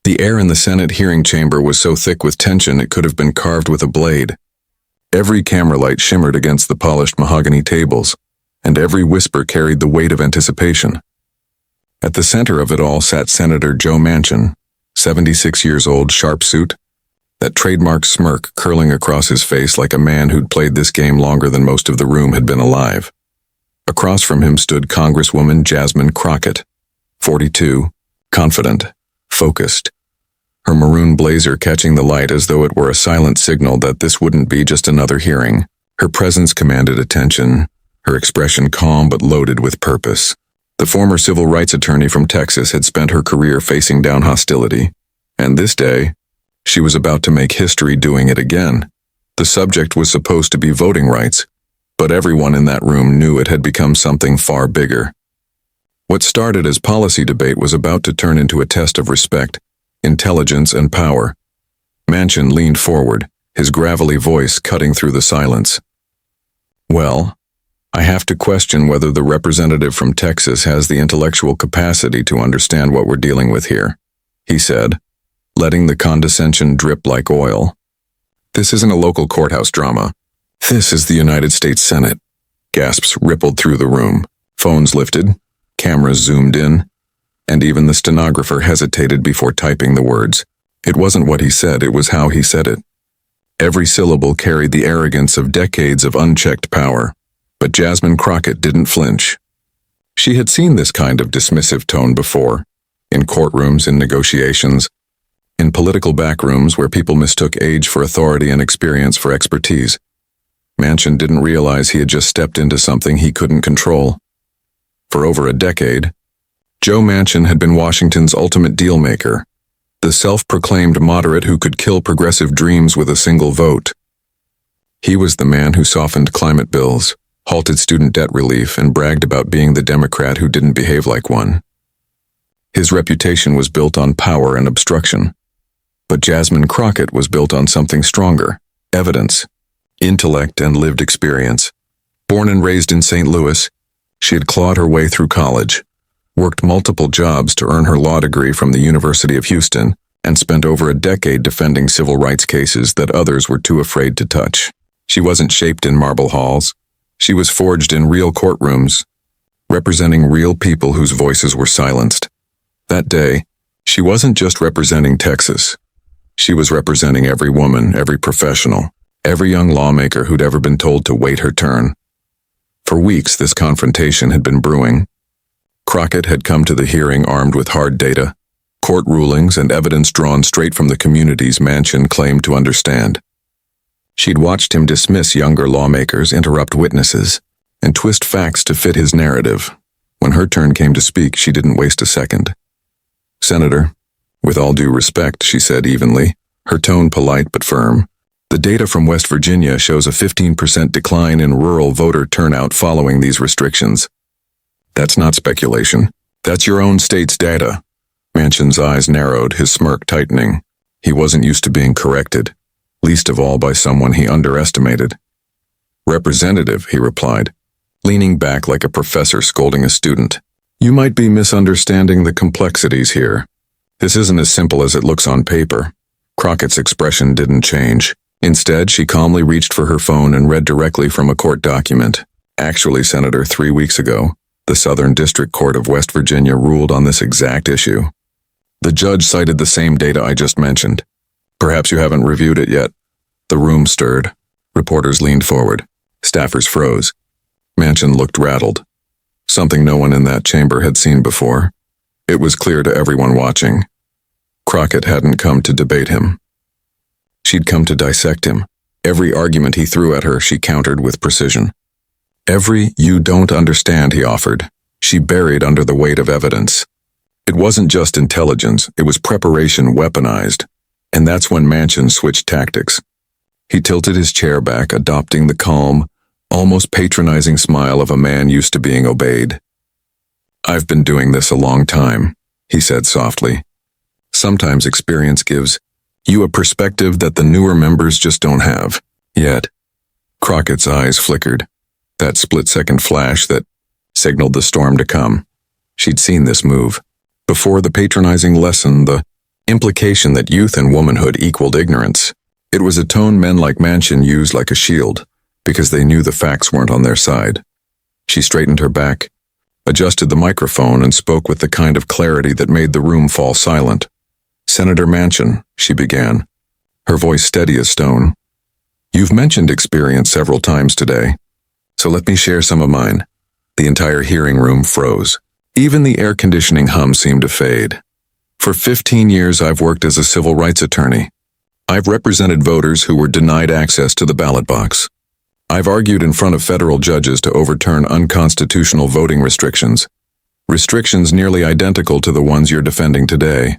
The air in the Senate hearing chamber was so thick with tension it could have been carved with a blade. Every camera light shimmered against the polished mahogany tables, and every whisper carried the weight of anticipation. At the center of it all sat Senator Joe Manchin, 76 years old, sharp suit, that trademark smirk curling across his face like a man who'd played this game longer than most of the room had been alive. Across from him stood Congresswoman Jasmine Crockett, 42, confident, focused, her maroon blazer catching the light as though it were a silent signal that this wouldn't be just another hearing. Her presence commanded attention, her expression calm but loaded with purpose. The former civil rights attorney from Texas had spent her career facing down hostility, and this day, she was about to make history doing it again. The subject was supposed to be voting rights, but everyone in that room knew it had become something far bigger. What started as policy debate was about to turn into a test of respect, intelligence, and power. Manchin leaned forward, his gravelly voice cutting through the silence. "Well, I have to question whether the representative from Texas has the intellectual capacity to understand what we're dealing with here," he said, letting the condescension drip like oil. "This isn't a local courthouse drama. This is the United States Senate." Gasps rippled through the room. Phones lifted, cameras zoomed in, and even the stenographer hesitated before typing the words. It wasn't what he said, it was how he said it. Every syllable carried the arrogance of decades of unchecked power, but Jasmine Crockett didn't flinch. She had seen this kind of dismissive tone before, in courtrooms, in negotiations, in political backrooms where people mistook age for authority and experience for expertise. Manchin didn't realize he had just stepped into something he couldn't control. For over a decade, Joe Manchin had been Washington's ultimate deal-maker, the self-proclaimed moderate who could kill progressive dreams with a single vote. He was the man who softened climate bills, halted student debt relief, and bragged about being the Democrat who didn't behave like one. His reputation was built on power and obstruction. But Jasmine Crockett was built on something stronger: evidence, intellect, and lived experience. Born and raised in St. Louis, she had clawed her way through college, worked multiple jobs to earn her law degree from the University of Houston, and spent over a decade defending civil rights cases that others were too afraid to touch. She wasn't shaped in marble halls. She was forged in real courtrooms, representing real people whose voices were silenced. That day, she wasn't just representing Texas. She was representing every woman, every professional, every young lawmaker who'd ever been told to wait her turn. For weeks, this confrontation had been brewing. Crockett had come to the hearing armed with hard data, court rulings, and evidence drawn straight from the communities Manchin claimed to understand. She'd watched him dismiss younger lawmakers, interrupt witnesses, and twist facts to fit his narrative. When her turn came to speak, she didn't waste a second. "Senator, with all due respect," she said evenly, her tone polite but firm, "the data from West Virginia shows a 15% decline in rural voter turnout following these restrictions. That's not speculation. That's your own state's data." Manchin's eyes narrowed, his smirk tightening. He wasn't used to being corrected, least of all by someone he underestimated. "Representative," he replied, leaning back like a professor scolding a student, "you might be misunderstanding the complexities here. This isn't as simple as it looks on paper." Crockett's expression didn't change. Instead, she calmly reached for her phone and read directly from a court document. "Actually, Senator, 3 weeks ago, the Southern District Court of West Virginia ruled on this exact issue. The judge cited the same data I just mentioned. Perhaps you haven't reviewed it yet." The room stirred. Reporters leaned forward. Staffers froze. Manchin looked rattled. Something no one in that chamber had seen before. It was clear to everyone watching. Crockett hadn't come to debate him. She'd come to dissect him. Every argument he threw at her, she countered with precision. Every "you don't understand" he offered, she buried under the weight of evidence. It wasn't just intelligence, it was preparation weaponized. And that's when Manchin switched tactics. He tilted his chair back, adopting the calm, almost patronizing smile of a man used to being obeyed. "I've been doing this a long time," he said softly. "Sometimes experience gives you a perspective that the newer members just don't have yet." Crockett's eyes flickered. That split-second flash that signaled the storm to come. She'd seen this move. Before the patronizing lesson, the implication that youth and womanhood equaled ignorance. It was a tone men like Manchin used like a shield, because they knew the facts weren't on their side. She straightened her back, adjusted the microphone, and spoke with the kind of clarity that made the room fall silent. "Senator Manchin," she began, her voice steady as stone. "You've mentioned experience several times today, so let me share some of mine." The entire hearing room froze. Even the air conditioning hum seemed to fade. "For 15 years I've worked as a civil rights attorney. I've represented voters who were denied access to the ballot box. I've argued in front of federal judges to overturn unconstitutional voting restrictions, restrictions nearly identical to the ones you're defending today.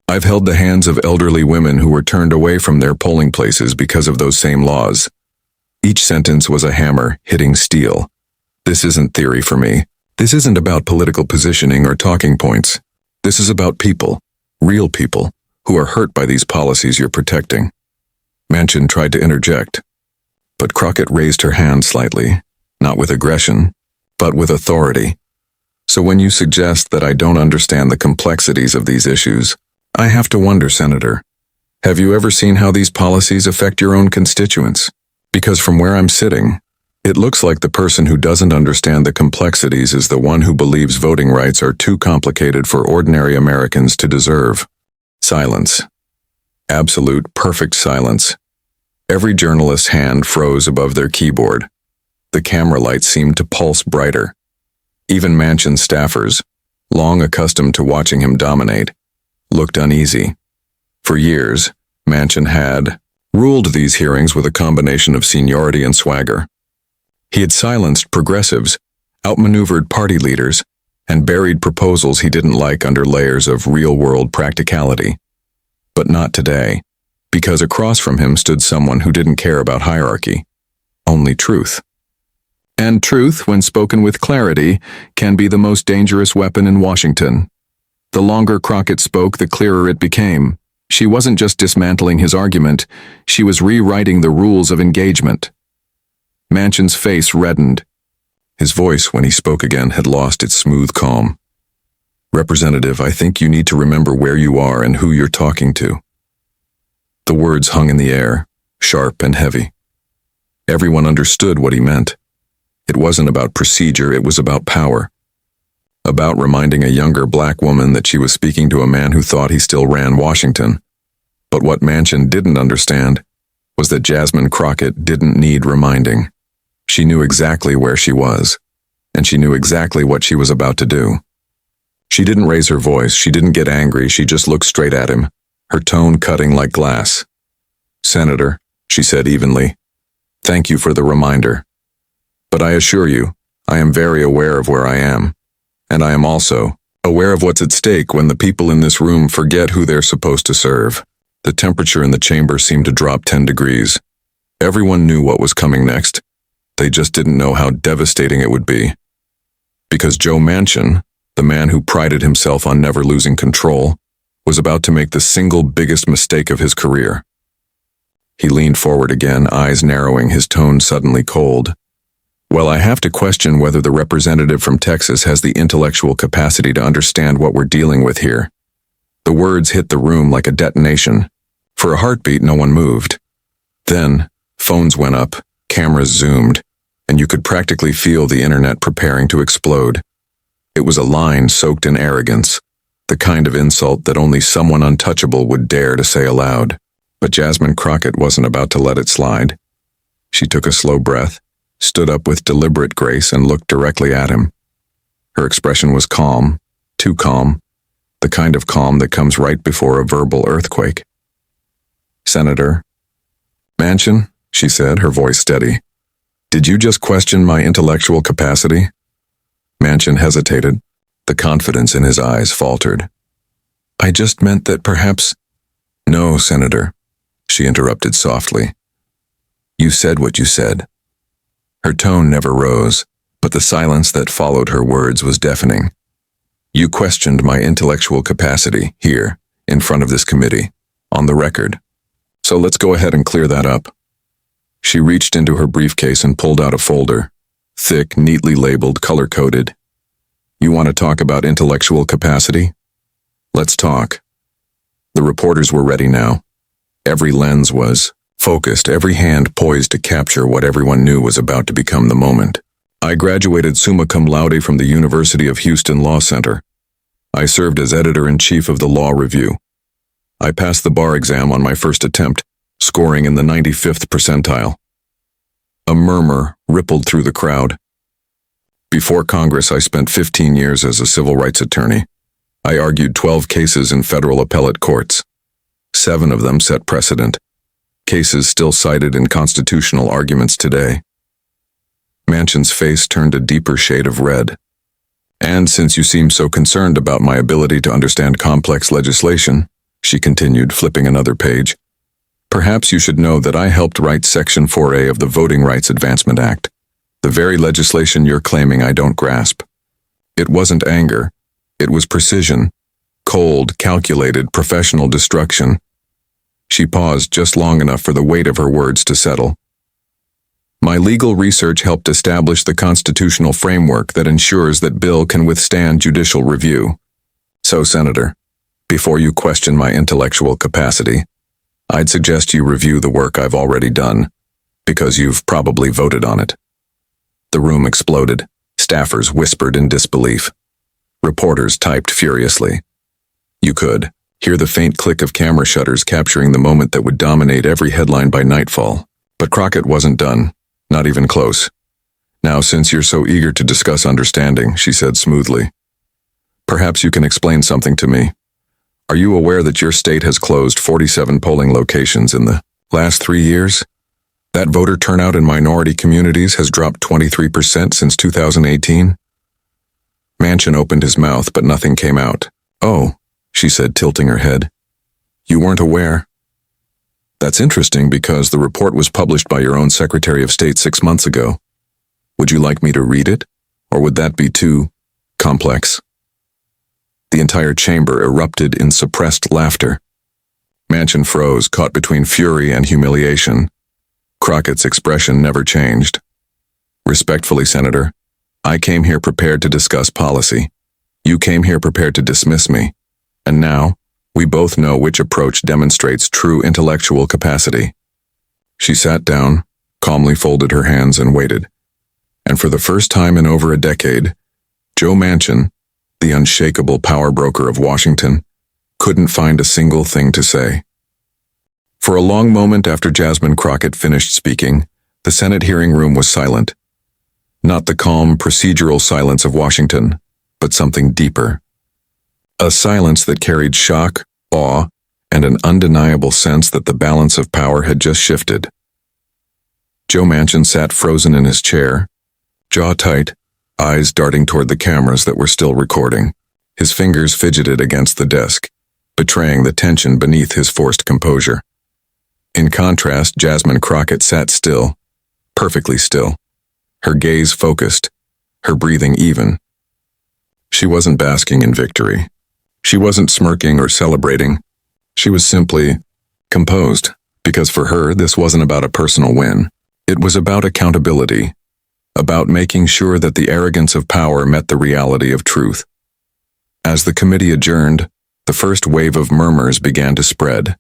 I've held the hands of elderly women who were turned away from their polling places because of those same laws." Each sentence was a hammer hitting steel. "This isn't theory for me. This isn't about political positioning or talking points. This is about people, real people, who are hurt by these policies you're protecting." Manchin tried to interject, but Crockett raised her hand slightly, not with aggression, but with authority. "So when you suggest that I don't understand the complexities of these issues, I have to wonder, Senator, have you ever seen how these policies affect your own constituents? Because from where I'm sitting, it looks like the person who doesn't understand the complexities is the one who believes voting rights are too complicated for ordinary Americans to deserve." Silence. Absolute, perfect silence. Every journalist's hand froze above their keyboard. The camera lights seemed to pulse brighter. Even Manchin's staffers, long accustomed to watching him dominate, looked uneasy. For years, Manchin had ruled these hearings with a combination of seniority and swagger. He had silenced progressives, outmaneuvered party leaders, and buried proposals he didn't like under layers of real-world practicality. But not today, because across from him stood someone who didn't care about hierarchy, only truth. And truth, when spoken with clarity, can be the most dangerous weapon in Washington. The longer Crockett spoke, the clearer it became. She wasn't just dismantling his argument, she was rewriting the rules of engagement. Manchin's face reddened. His voice, when he spoke again, had lost its smooth calm. "Representative, I think you need to remember where you are and who you're talking to." The words hung in the air, sharp and heavy. Everyone understood what he meant. It wasn't about procedure, it was about power. About reminding a younger black woman that she was speaking to a man who thought he still ran Washington. But what Manchin didn't understand was that Jasmine Crockett didn't need reminding. She knew exactly where she was, and she knew exactly what she was about to do. She didn't raise her voice, she didn't get angry, she just looked straight at him, her tone cutting like glass. "Senator," she said evenly, "thank you for the reminder. But I assure you, I am very aware of where I am. And I am also aware of what's at stake when the people in this room forget who they're supposed to serve." The temperature in the chamber seemed to drop 10 degrees. Everyone knew what was coming next. They just didn't know how devastating it would be. Because Joe Manchin, the man who prided himself on never losing control, was about to make the single biggest mistake of his career. He leaned forward again, eyes narrowing, his tone suddenly cold. "Well, I have to question whether the representative from Texas has the intellectual capacity to understand what we're dealing with here." The words hit the room like a detonation. For a heartbeat, no one moved. Then, phones went up, cameras zoomed, and you could practically feel the internet preparing to explode. It was a line soaked in arrogance, the kind of insult that only someone untouchable would dare to say aloud. But Jasmine Crockett wasn't about to let it slide. She took a slow breath, stood up with deliberate grace, and looked directly at him. Her expression was calm, too calm, the kind of calm that comes right before a verbal earthquake. "Senator Manchin," she said, her voice steady, "did you just question my intellectual capacity?" Manchin hesitated. The confidence in his eyes faltered. "I just meant that perhaps—" "No, Senator," she interrupted softly. "You said what you said." Her tone never rose, but the silence that followed her words was deafening. "You questioned my intellectual capacity here, in front of this committee, on the record. So let's go ahead and clear that up." She reached into her briefcase and pulled out a folder, thick, neatly labeled, color-coded. "You want to talk about intellectual capacity? Let's talk." The reporters were ready now. Every lens was focused, every hand poised to capture what everyone knew was about to become the moment. I graduated summa cum laude from the University of Houston Law Center. I served as editor-in-chief of the Law Review. I passed the bar exam on my first attempt, scoring in the 95th percentile. A murmur rippled through the crowd. Before Congress, I spent 15 years as a civil rights attorney. I argued 12 cases in federal appellate courts. 7 of them set precedent. Cases still cited in constitutional arguments today. Manchin's face turned a deeper shade of red. And since you seem so concerned about my ability to understand complex legislation, she continued, flipping another page, perhaps you should know that I helped write Section 4A of the Voting Rights Advancement Act, the very legislation you're claiming I don't grasp. It wasn't anger. It was precision, cold, calculated, professional destruction. She paused just long enough for the weight of her words to settle. My legal research helped establish the constitutional framework that ensures that bill can withstand judicial review. So, Senator, before you question my intellectual capacity, I'd suggest you review the work I've already done, because you've probably voted on it. The room exploded. Staffers whispered in disbelief. Reporters typed furiously. You could hear the faint click of camera shutters capturing the moment that would dominate every headline by nightfall. But Crockett wasn't done, not even close. Now, since you're so eager to discuss understanding, she said smoothly, perhaps you can explain something to me. Are you aware that your state has closed 47 polling locations in the last 3 years? That voter turnout in minority communities has dropped 23% since 2018? Manchin opened his mouth, but nothing came out. Oh, she said, tilting her head. You weren't aware? That's interesting because the report was published by your own Secretary of State 6 months ago. Would you like me to read it? Or would that be too complex? The entire chamber erupted in suppressed laughter. Manchin froze, caught between fury and humiliation. Crockett's expression never changed. Respectfully, Senator, I came here prepared to discuss policy. You came here prepared to dismiss me. And now, we both know which approach demonstrates true intellectual capacity. She sat down, calmly folded her hands and waited. And for the first time in over a decade, Joe Manchin, the unshakable power broker of Washington, couldn't find a single thing to say. For a long moment after Jasmine Crockett finished speaking, the Senate hearing room was silent. Not the calm, procedural silence of Washington, but something deeper. A silence that carried shock, awe, and an undeniable sense that the balance of power had just shifted. Joe Manchin sat frozen in his chair, jaw tight, eyes darting toward the cameras that were still recording. His fingers fidgeted against the desk, betraying the tension beneath his forced composure. In contrast, Jasmine Crockett sat still, perfectly still, her gaze focused, her breathing even. She wasn't basking in victory. She wasn't smirking or celebrating. She was simply composed, because for her, this wasn't about a personal win. It was about accountability, about making sure that the arrogance of power met the reality of truth. As the committee adjourned, the first wave of murmurs began to spread.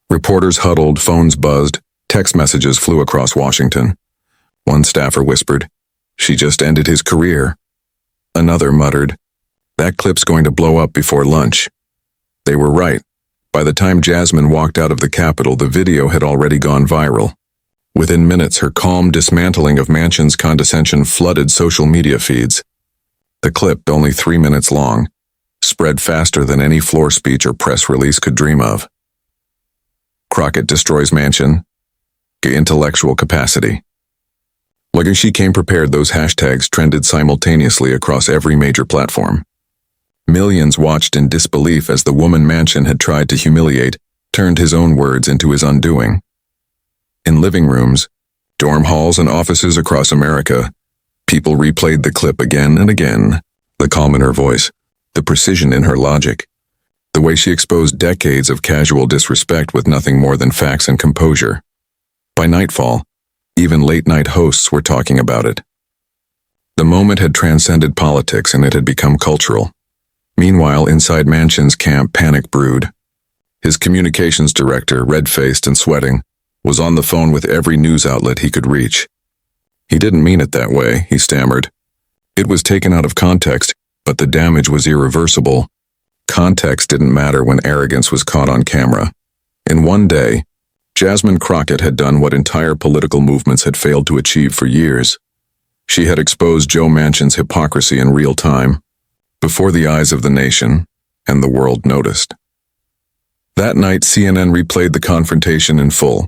Reporters huddled, phones buzzed, text messages flew across Washington. One staffer whispered, "She just ended his career." Another muttered, "That clip's going to blow up before lunch." They were right. By the time Jasmine walked out of the Capitol, the video had already gone viral. Within minutes, her calm dismantling of Manchin's condescension flooded social media feeds. The clip, only 3 minutes long, spread faster than any floor speech or press release could dream of. Crockett destroys Manchin. Intellectual capacity. Like as she came prepared, those hashtags trended simultaneously across every major platform. Millions watched in disbelief as the woman Manchin had tried to humiliate turned his own words into his undoing. In living rooms, dorm halls, and offices across America, people replayed the clip again and again, the calm in her voice, the precision in her logic, the way she exposed decades of casual disrespect with nothing more than facts and composure. By nightfall, even late-night hosts were talking about it. The moment had transcended politics and it had become cultural. Meanwhile, inside Manchin's camp, panic brewed. His communications director, red-faced and sweating, was on the phone with every news outlet he could reach. He didn't mean it that way, he stammered. It was taken out of context, but the damage was irreversible. Context didn't matter when arrogance was caught on camera. In one day, Jasmine Crockett had done what entire political movements had failed to achieve for years. She had exposed Joe Manchin's hypocrisy in real time, before the eyes of the nation, and the world noticed. That night, CNN replayed the confrontation in full.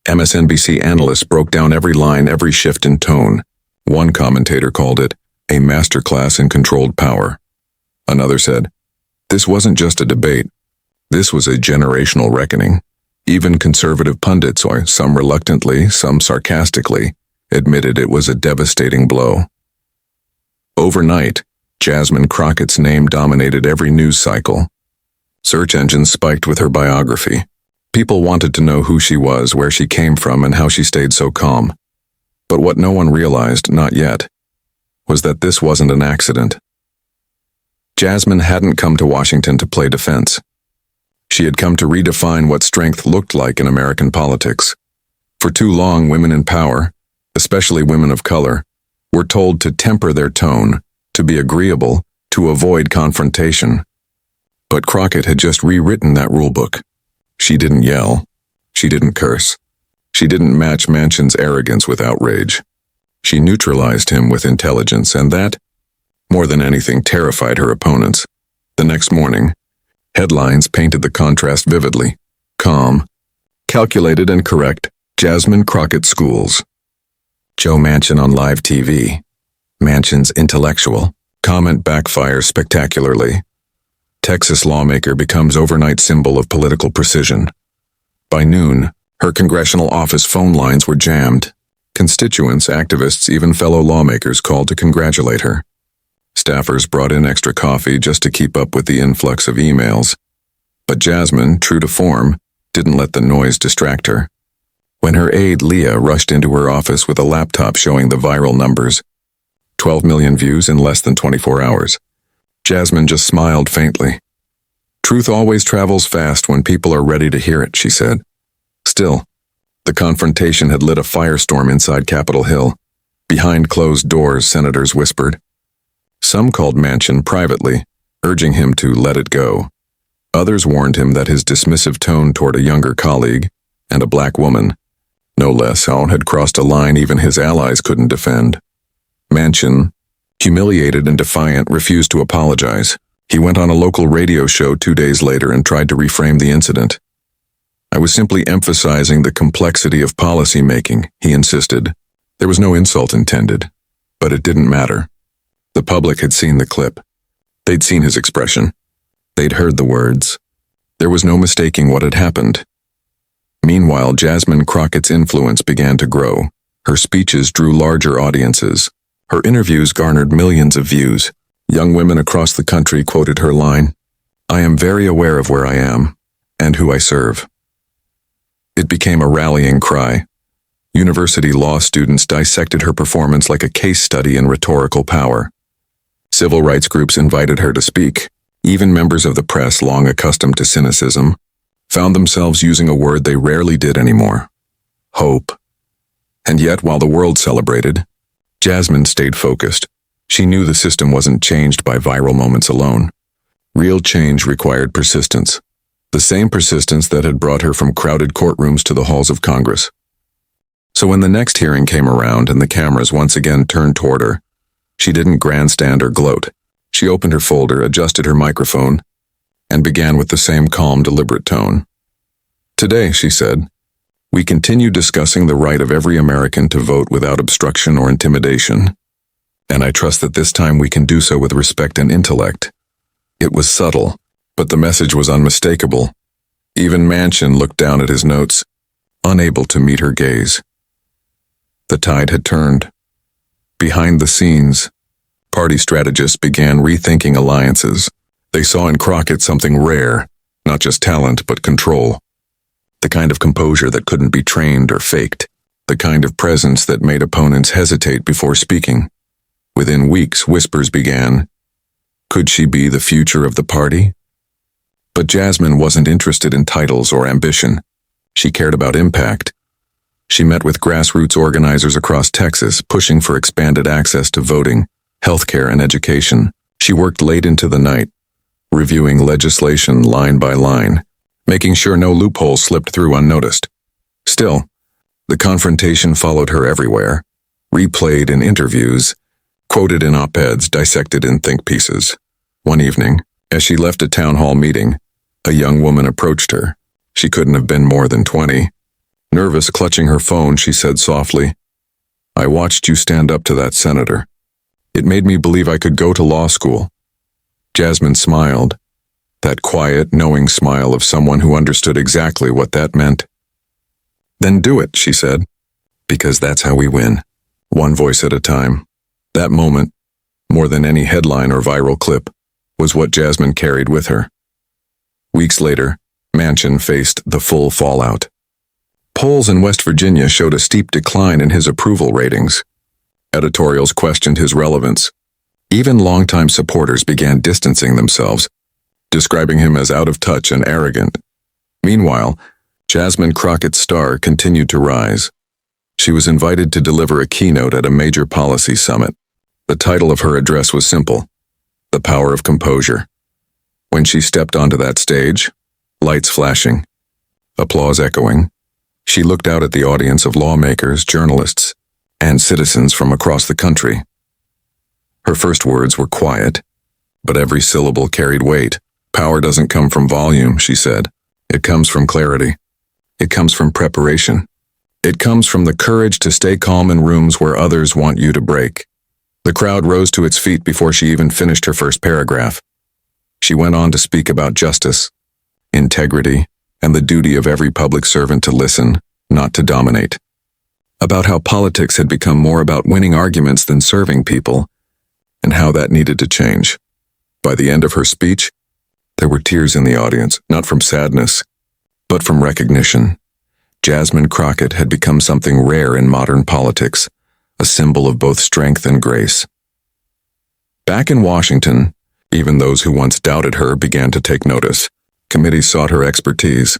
MSNBC analysts broke down every line, every shift in tone. One commentator called it a masterclass in controlled power. Another said, this wasn't just a debate. This was a generational reckoning. Even conservative pundits, or some reluctantly, some sarcastically, admitted it was a devastating blow. Overnight, Jasmine Crockett's name dominated every news cycle. Search engines spiked with her biography. People wanted to know who she was, where she came from, and how she stayed so calm. But what no one realized, not yet, was that this wasn't an accident. Jasmine hadn't come to Washington to play defense. She had come to redefine what strength looked like in American politics. For too long, women in power, especially women of color, were told to temper their tone, to be agreeable, to avoid confrontation. But Crockett had just rewritten that rulebook. She didn't yell. She didn't curse. She didn't match Manchin's arrogance with outrage. She neutralized him with intelligence, and that, more than anything, terrified her opponents. The next morning, headlines painted the contrast vividly. Calm, calculated and correct, Jasmine Crockett schools. Joe Manchin on live TV. Manchin's intellectual. Comment backfires spectacularly. Texas lawmaker becomes overnight symbol of political precision. By noon, her congressional office phone lines were jammed. Constituents, activists, even fellow lawmakers called to congratulate her. Staffers brought in extra coffee just to keep up with the influx of emails. But Jasmine, true to form, didn't let the noise distract her. When her aide Leah rushed into her office with a laptop showing the viral numbers, 12 million views in less than 24 hours, Jasmine just smiled faintly. Truth always travels fast when people are ready to hear it, she said. Still, the confrontation had lit a firestorm inside Capitol Hill. Behind closed doors, senators whispered. Some called Manchin privately, urging him to let it go. Others warned him that his dismissive tone toward a younger colleague, and a black woman, no less, had crossed a line even his allies couldn't defend. Manchin, humiliated and defiant, refused to apologize. He went on a local radio show 2 days later and tried to reframe the incident. I was simply emphasizing the complexity of policy making, he insisted. There was no insult intended, but it didn't matter. The public had seen the clip. They'd seen his expression. They'd heard the words. There was no mistaking what had happened. Meanwhile, Jasmine Crockett's influence began to grow. Her speeches drew larger audiences. Her interviews garnered millions of views. Young women across the country quoted her line, "I am very aware of where I am and who I serve." It became a rallying cry. University law students dissected her performance like a case study in rhetorical power. Civil rights groups invited her to speak. Even members of the press, long accustomed to cynicism, found themselves using a word they rarely did anymore: hope. And yet, while the world celebrated, Jasmine stayed focused. She knew the system wasn't changed by viral moments alone. Real change required persistence. The same persistence that had brought her from crowded courtrooms to the halls of Congress. So when the next hearing came around and the cameras once again turned toward her, she didn't grandstand or gloat. She opened her folder, adjusted her microphone, and began with the same calm, deliberate tone. "Today," she said, "we continue discussing the right of every American to vote without obstruction or intimidation. And I trust that this time we can do so with respect and intellect." It was subtle, but the message was unmistakable. Even Manchin looked down at his notes, unable to meet her gaze. The tide had turned. Behind the scenes, party strategists began rethinking alliances. They saw in Crockett something rare, not just talent, but control. The kind of composure that couldn't be trained or faked. The kind of presence that made opponents hesitate before speaking. Within weeks, whispers began. Could she be the future of the party? But Jasmine wasn't interested in titles or ambition. She cared about impact. She met with grassroots organizers across Texas, pushing for expanded access to voting, healthcare, and education. She worked late into the night, reviewing legislation line by line, making sure no loopholes slipped through unnoticed. Still, the confrontation followed her everywhere, replayed in interviews, quoted in op-eds, dissected in think pieces. One evening, as she left a town hall meeting, a young woman approached her. She couldn't have been more than 20. Nervous, clutching her phone, she said softly, "I watched you stand up to that senator. It made me believe I could go to law school." Jasmine smiled, that quiet, knowing smile of someone who understood exactly what that meant. "Then do it," she said, "because that's how we win, one voice at a time." That moment, more than any headline or viral clip, was what Jasmine carried with her. Weeks later, Manchin faced the full fallout. Polls in West Virginia showed a steep decline in his approval ratings. Editorials questioned his relevance. Even longtime supporters began distancing themselves, describing him as out of touch and arrogant. Meanwhile, Jasmine Crockett's star continued to rise. She was invited to deliver a keynote at a major policy summit. The title of her address was simple: The Power of Composure. When she stepped onto that stage, lights flashing, applause echoing, she looked out at the audience of lawmakers, journalists, and citizens from across the country. Her first words were quiet, but every syllable carried weight. "Power doesn't come from volume," she said. "It comes from clarity. It comes from preparation. It comes from the courage to stay calm in rooms where others want you to break." The crowd rose to its feet before she even finished her first paragraph. She went on to speak about justice, integrity, and the duty of every public servant to listen, not to dominate. About how politics had become more about winning arguments than serving people, and how that needed to change. By the end of her speech, there were tears in the audience, not from sadness, but from recognition. Jasmine Crockett had become something rare in modern politics, a symbol of both strength and grace. Back in Washington, even those who once doubted her began to take notice. Committees sought her expertise.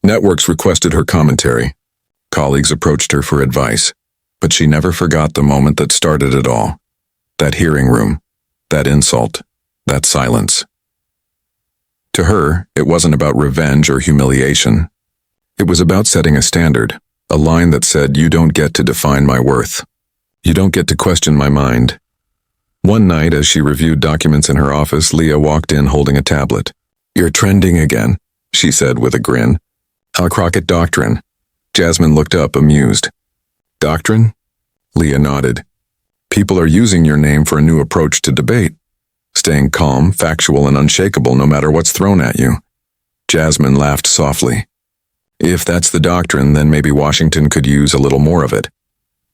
Networks requested her commentary. Colleagues approached her for advice. But she never forgot the moment that started it all. That hearing room, that insult, that silence. To her, it wasn't about revenge or humiliation. It was about setting a standard, a line that said, "You don't get to define my worth. You don't get to question my mind." One night, as she reviewed documents in her office, Leah walked in holding a tablet. "You're trending again," she said with a grin. "A Crockett doctrine." Jasmine looked up, amused. "Doctrine?" Leah nodded. "People are using your name for a new approach to debate. Staying calm, factual, and unshakable no matter what's thrown at you." Jasmine laughed softly. "If that's the doctrine, then maybe Washington could use a little more of it."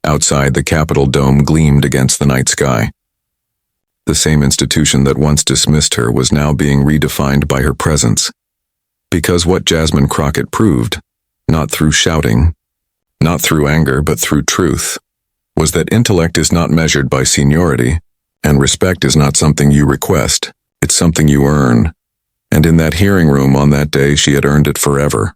Outside, the Capitol dome gleamed against the night sky. The same institution that once dismissed her was now being redefined by her presence. Because what Jasmine Crockett proved, not through shouting, not through anger, but through truth, was that intellect is not measured by seniority, and respect is not something you request, it's something you earn. And in that hearing room on that day, she had earned it forever.